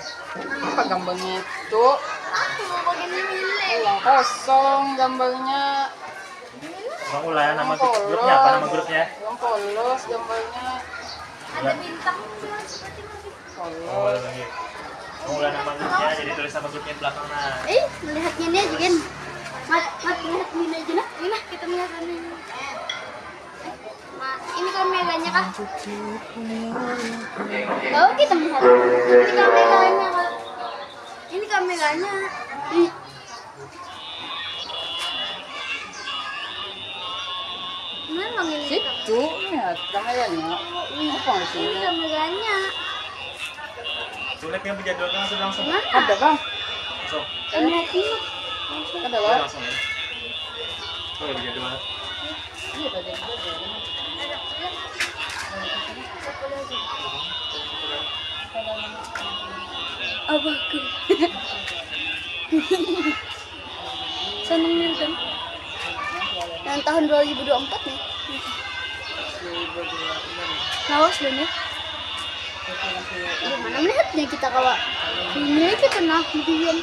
Apa gambarnya itu? Aku bagian milih. Yang kosong gambarnya. Bang Ulan, nama grupnya apa nama grupnya? Yang polos gambarnya. Ada bintang seperti Oh, lagi. Bang Ulan nama grupnya, jadi tulis nama grupnya belakang nah. Melihatnya ini aja kan. Mat lihat ini aja nah. Ini nah kita melihat ini. Ini kameranya kah? Tahu kita melihat. Ini kameranya kah? Ini kameranya. Memang ini. Situ lihat kameranya. Apa Ini sih? kameranya. Sulit yang dijadwalkan langsung. Ada bang? Langsung. Lihat ini. Ada bang? Langsung ya. Oh ya dijadwal. Iya tadi. Abahku. Seneng nonton. Yang tahun 2024 nih. Lawas dong ya. Gimana melihatnya kita kawan? Ini kita nah diam.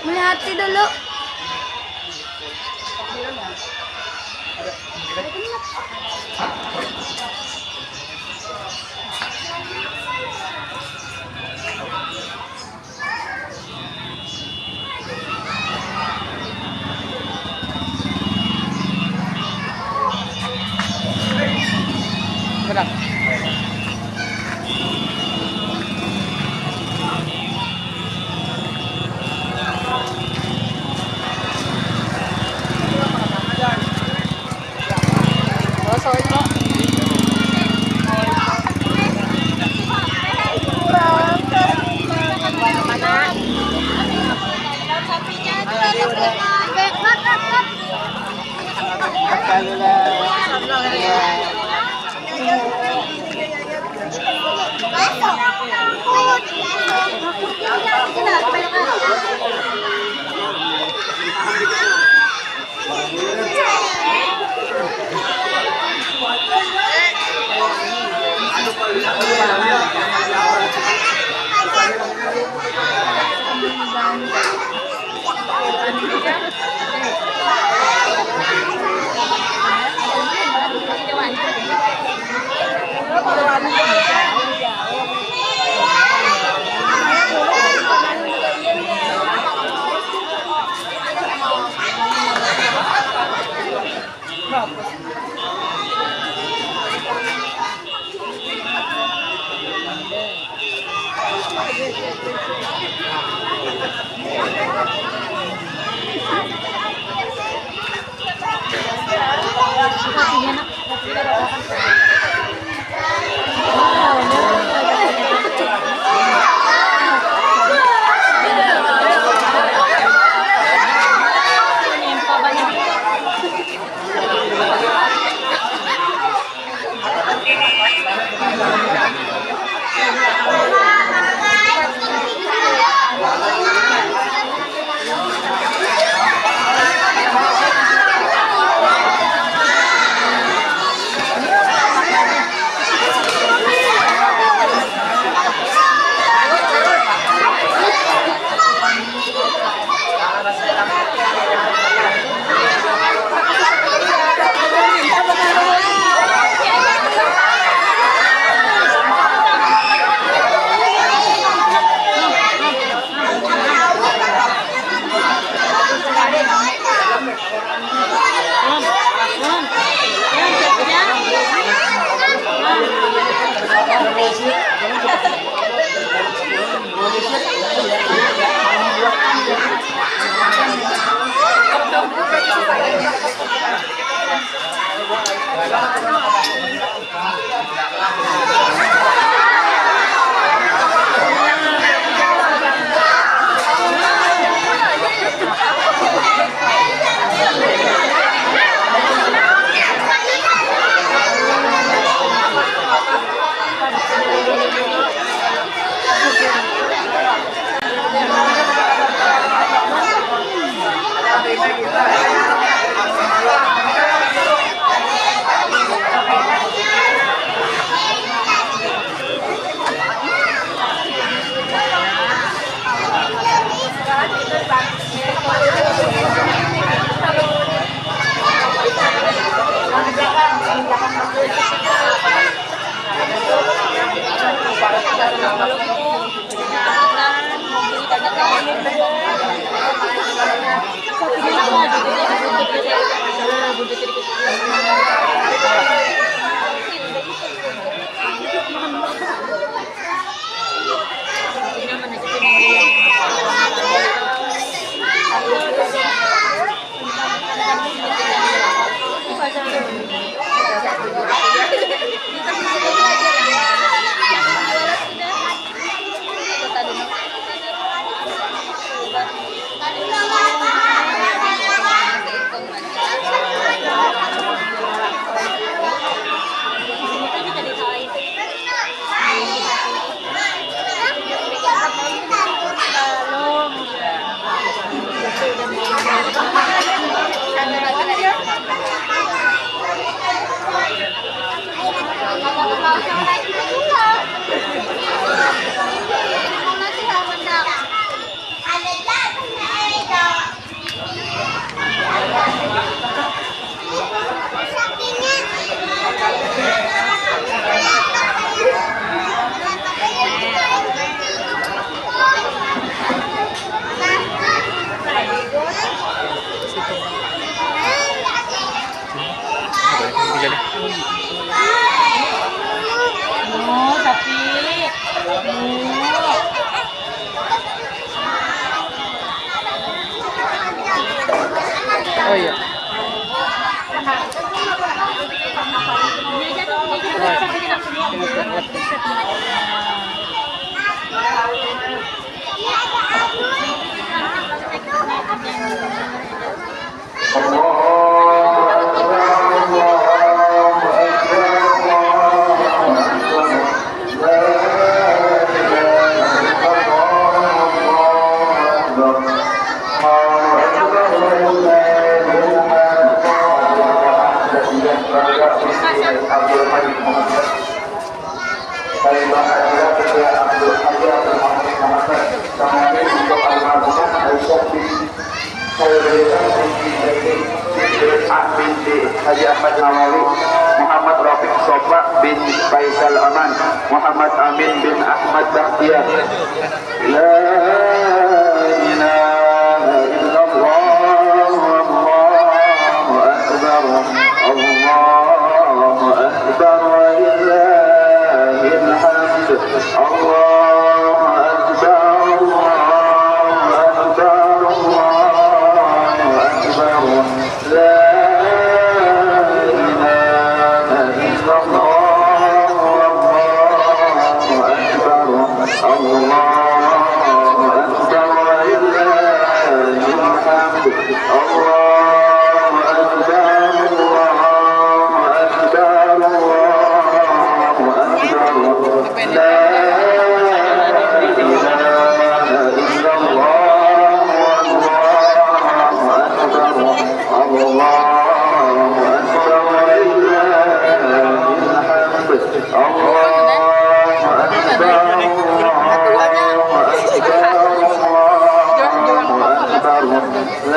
Melihat dulu. Benar. Sorry, Pak. Oh iya. Haji Ahmad Nawawi, Muhammad Rafiq Sofa bin Faisal Aman, Muhammad Amin bin Ahmad Bakhtiar. La ilaha illallah, Allahu akbar, Allahu akbar, walillahil hamd. Allahu akbar, Allahu akbar, Allahu akbar.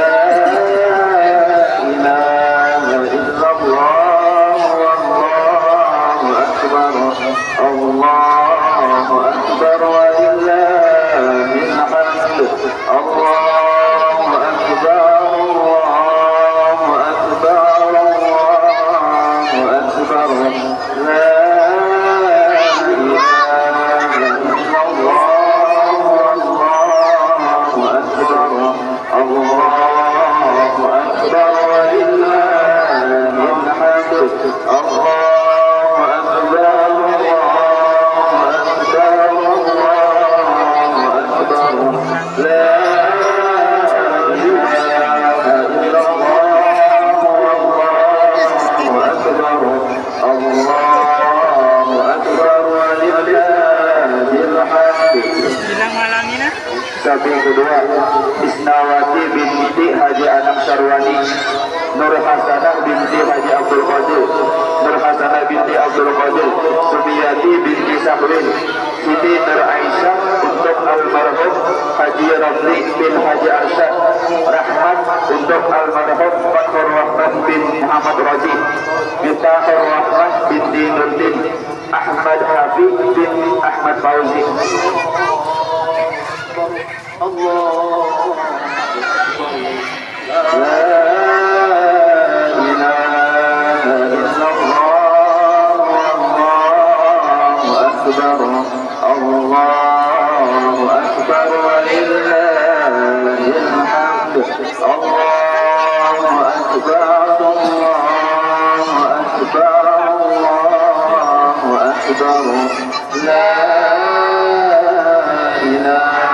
La Sapi kedua Isnawati binti Haji Anam Sarwani, Nur Hasanah binti Haji Abdul Qadir, Nur Hasanah binti Abdul Qadir, Sumiyati binti Sabrin, Siti Nur Aisyah untuk almarhum Haji Ramli bin Haji Arsyad, Rahmat untuk almarhum Fathur Rahman bin Muhammad Raji, Mitahur Rahman binti Nurdin, Ahmad Habib bin Ahmad Fauzi. Allah la ilaha illallah, Allahu akbar, Allahu akbar, walillahil hamd. Allahu akbar, Allahu akbar, Allahu akbar. La ilaha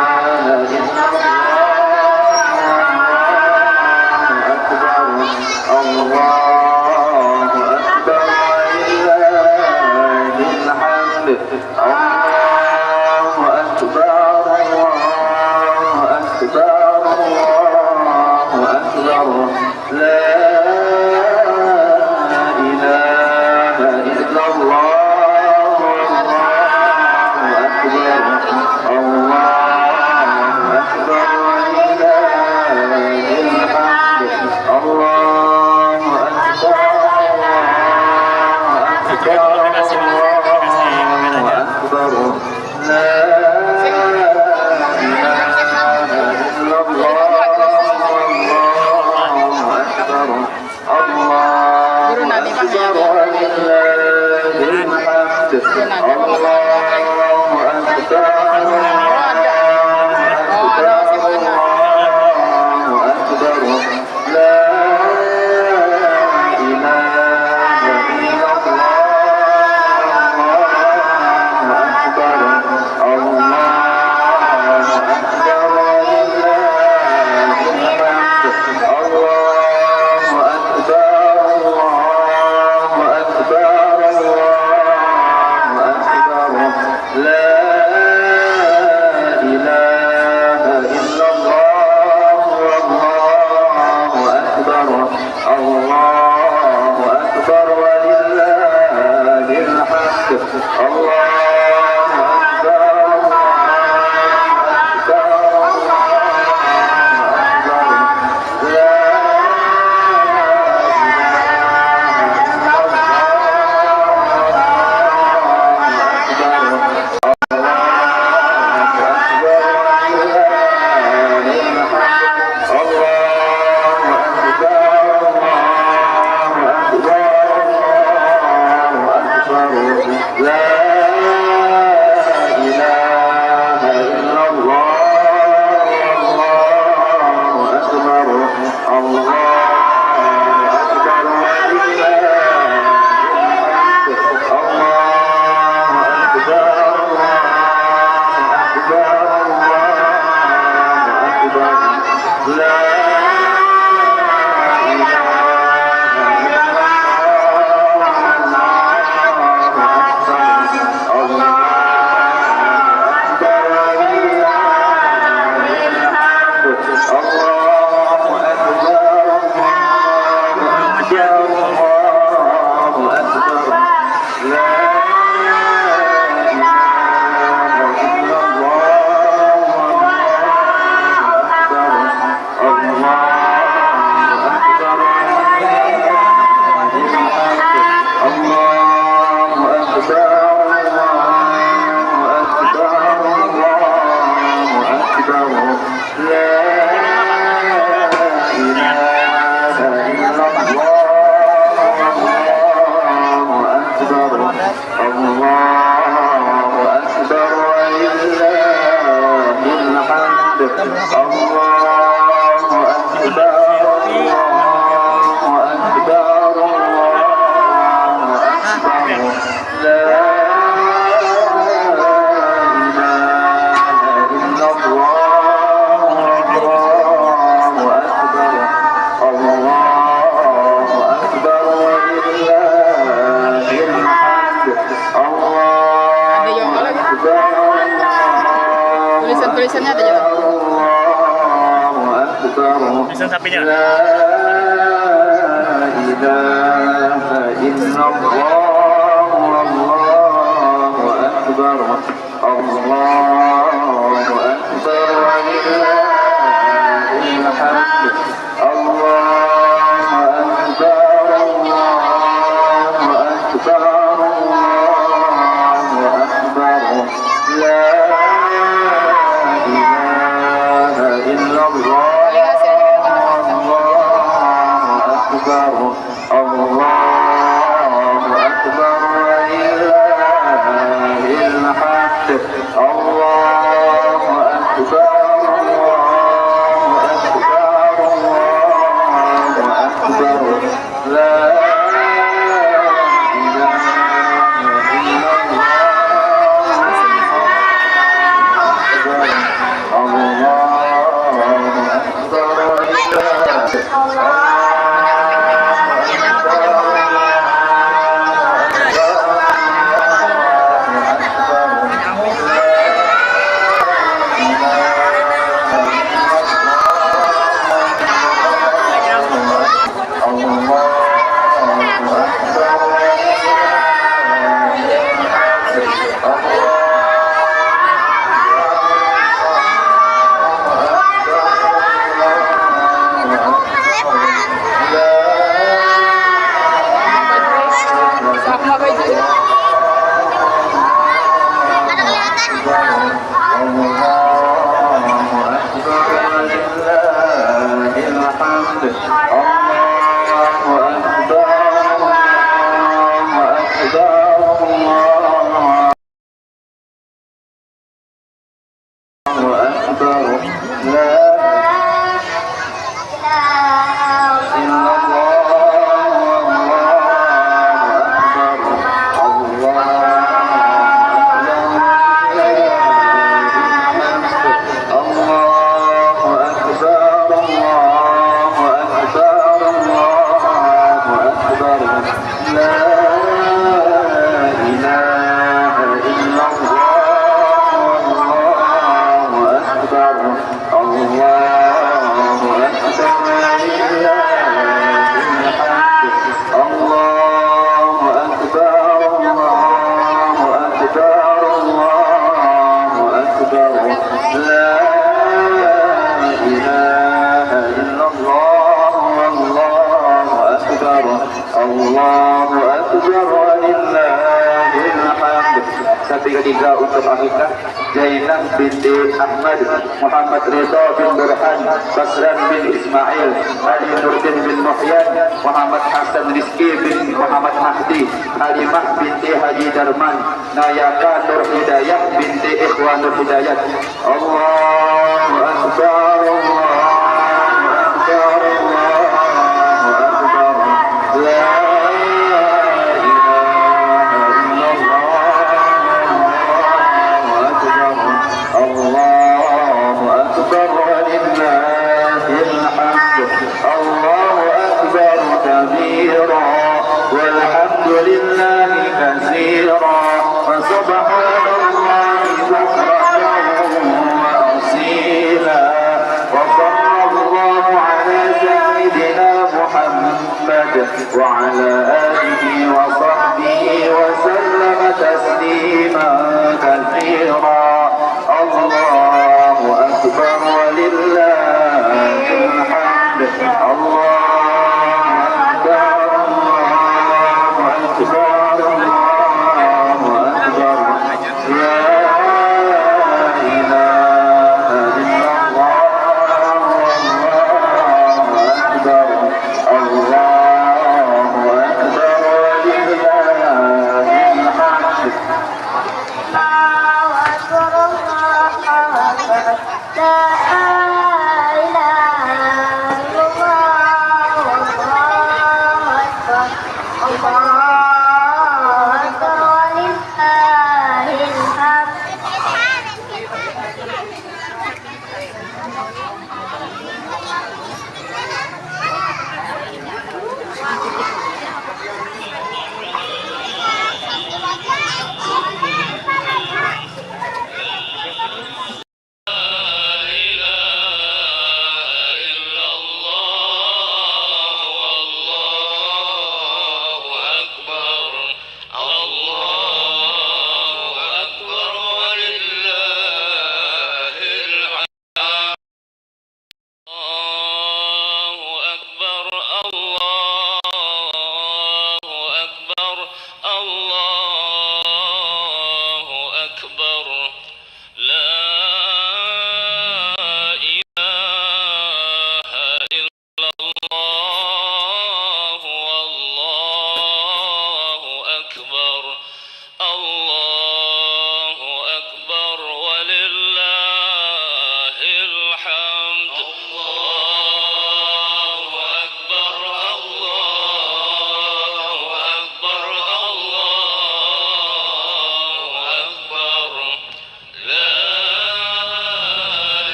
لا إله إلا الله والله أكبر الله أكبر ولله الحمد الله Tulisannya ada jalan. Tulisan sapinya. La ilaha illallah wallahu akbar Allahu akbar walillahil hamd Allahu akbar Allahu akbar Allahu akbar la لا إله إلا الله ketiga untuk akikah Zainab binti Ahmad, Muhammad Ridha bin Burhan, Basran bin Ismail, Ali Nurdin bin Muhyan, Muhammad Hasan Rizki bin Muhammad Mahdi, Halimah binti Haji Darman, Nayaka Nur Hidayah binti Ikhwan Nur Hidayat. Allahu Akbar, Allahu Akbar, Allahu Akbar. La والحمد لله كثيرا وسبحان الله بكرة وأصيلا وصلى الله على سيدنا محمد وعلى آله وصحبه وسلم تسليما كثيرا. الله أكبر ولله الحمد. الله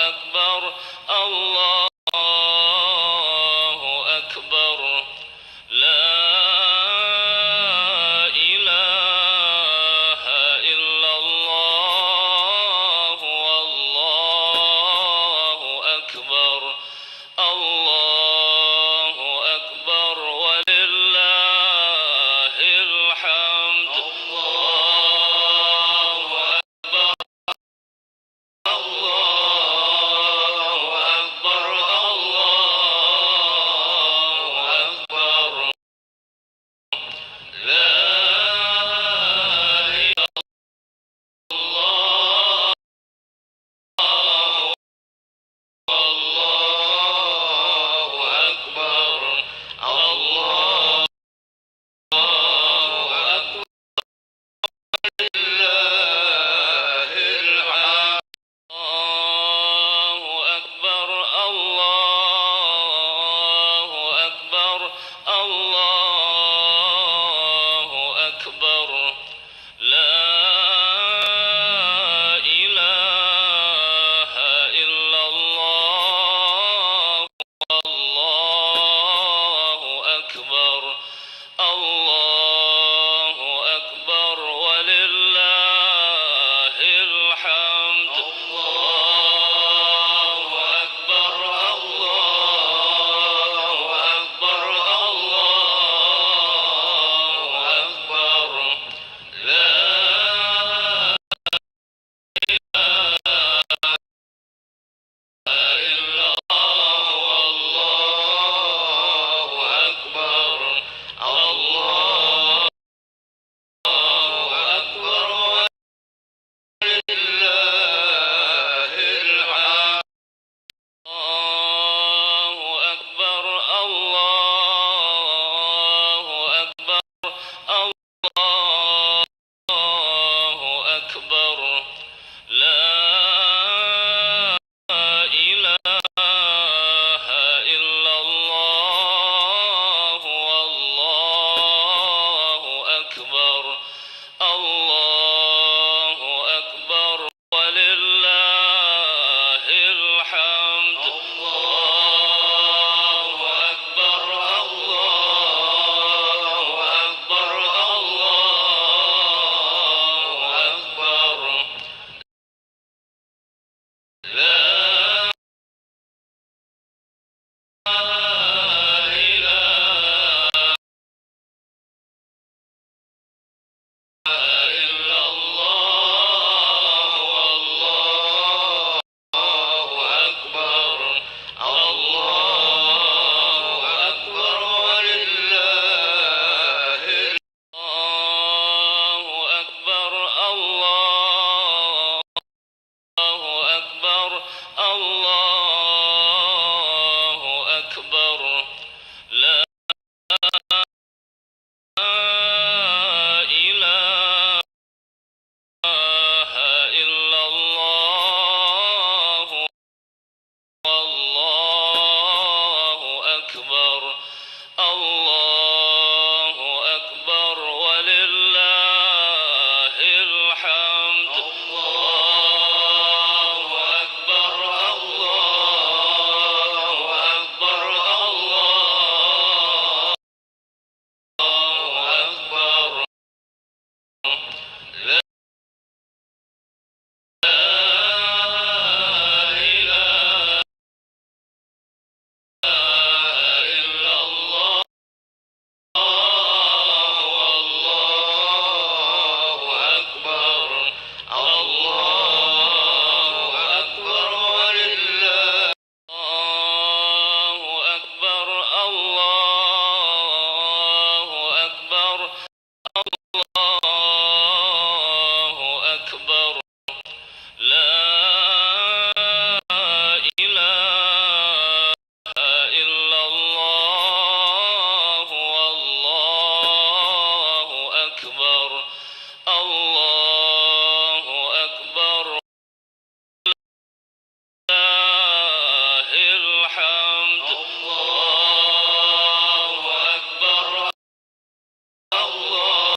أكبر الله أكبر لا إله إلا الله والله أكبر الله أكبر ولله الحمد الله أكبر الله أكبر الله أكبر لا إله إلا الله والله أكبر الله أكبر لله الحمد الله أكبر الله أكبر الله أكبر لا إله إلا الله والله أكبر الله أكبر ولله الحمد الله أكبر الله أكبر الله أكبر لا إلا الله والله أكبر الله أكبر ولله الحمد الله أكبر الله أكبر الله أكبر لا إله إلا الله والله أكبر الله أكبر ولله الحمد الله أكبر الله أكبر الله أكبر لا إله إلا الله والله أكبر الله أكبر ولله الله أكبر الله أكبر الله أكبر لا إله إلا الله والله أكبر الله أكبر ولله الحمد الله أكبر الله أكبر الله أكبر لا إله إلا الله والله أكبر الله أكبر ولله الله أكبر الله أكبر الله أكبر لا إله إلا الله والله أكبر الله أكبر لله الحمد الله أكبر الله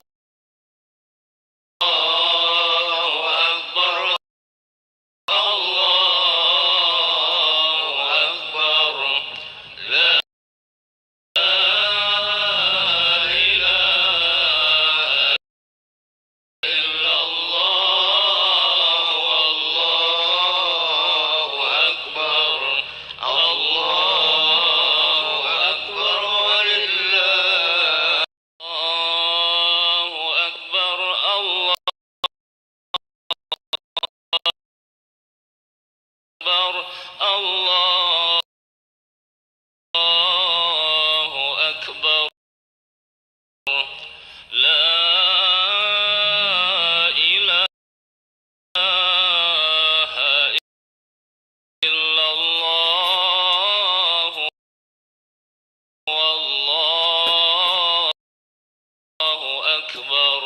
أكبر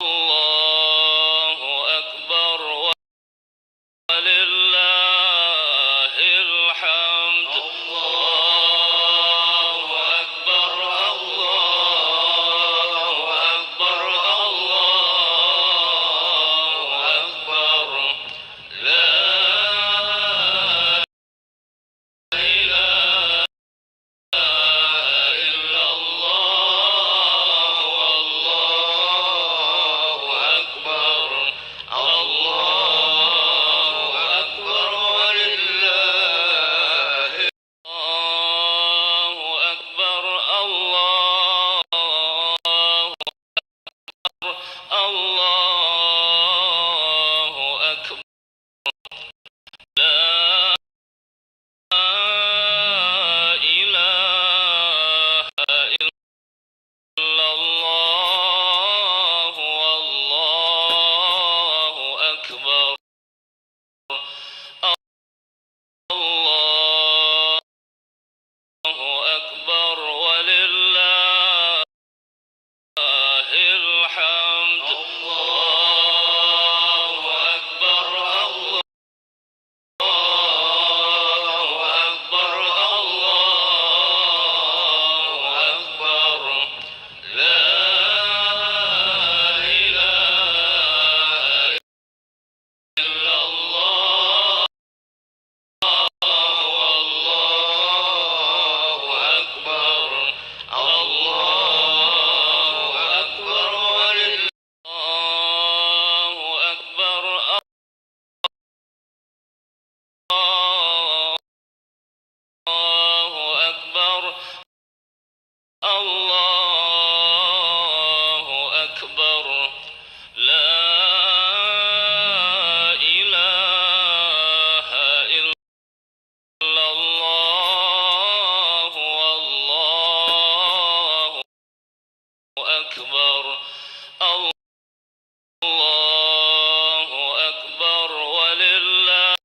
الله أكبر ولله الحمد الله أكبر الله أكبر الله أكبر لا إله إلا الله والله أكبر الله أكبر ولله الله أكبر الله أكبر لا إله إلا الله والله أكبر الله أكبر ولله الحمد الله أكبر الله أكبر الله أكبر لا إله إلا الله والله أكبر الله أكبر ولله الله أكبر الله أكبر الله أكبر لا إله إلا الله والله أكبر الله أكبر ولله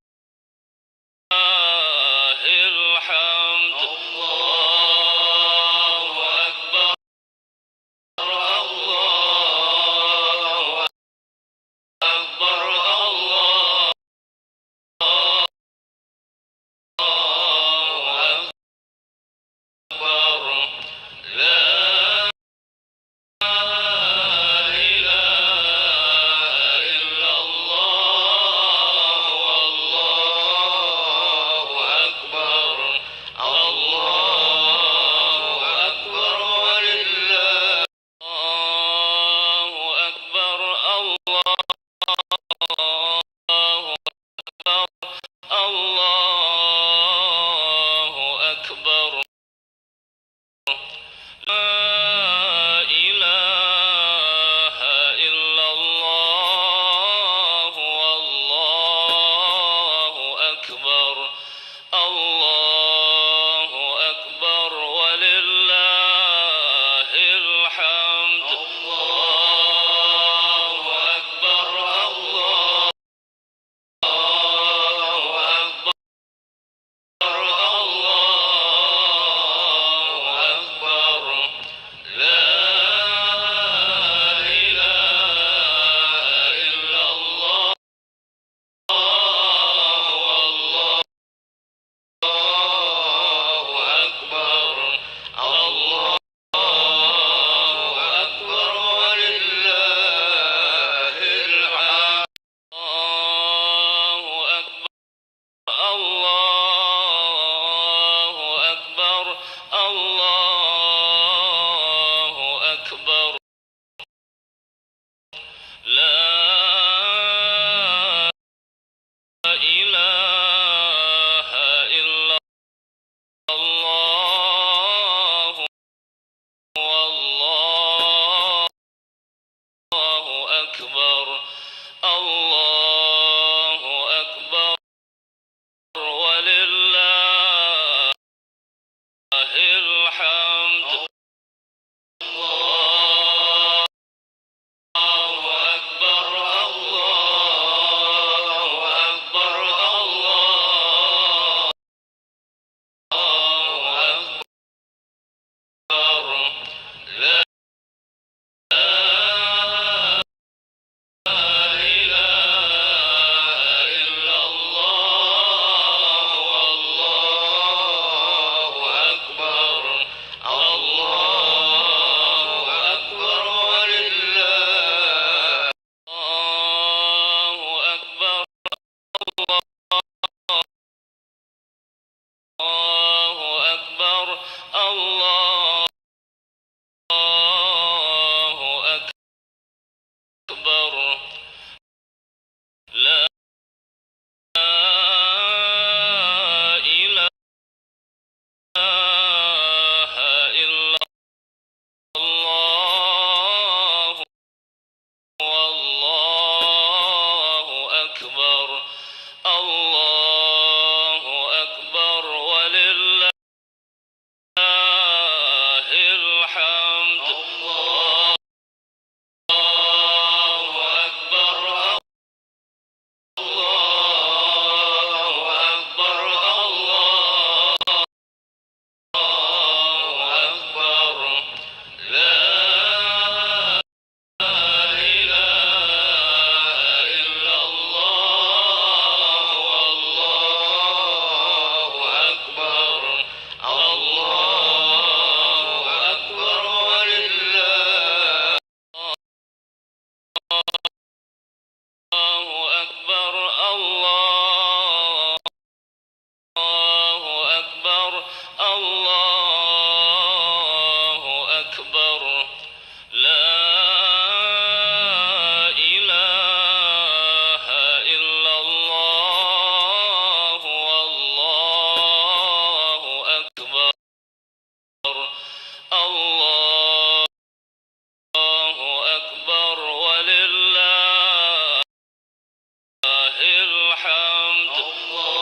الحمد الله أكبر الله أكبر الله أكبر لا إله إلا الله والله أكبر الله أكبر ولله الله أكبر الله أكبر الله أكبر لا إله إلا الله والله أكبر الله أكبر ولله الحمد الله أكبر الله أكبر الله أكبر لا إله إلا الله والله أكبر الله أكبر ولله الحمد الله أكبر الله أكبر الله أكبر لا إله إلا الله والله أكبر الله أكبر ولله الحمد الله أكبر الله أكبر ولله الحمد الله أكبر الله أكبر الله أكبر لا إله إلا الله والله أكبر الله أكبر ولله الله أكبر الله أكبر الله أكبر لا إله إلا الله والله أكبر الله أكبر ولله الحمد الله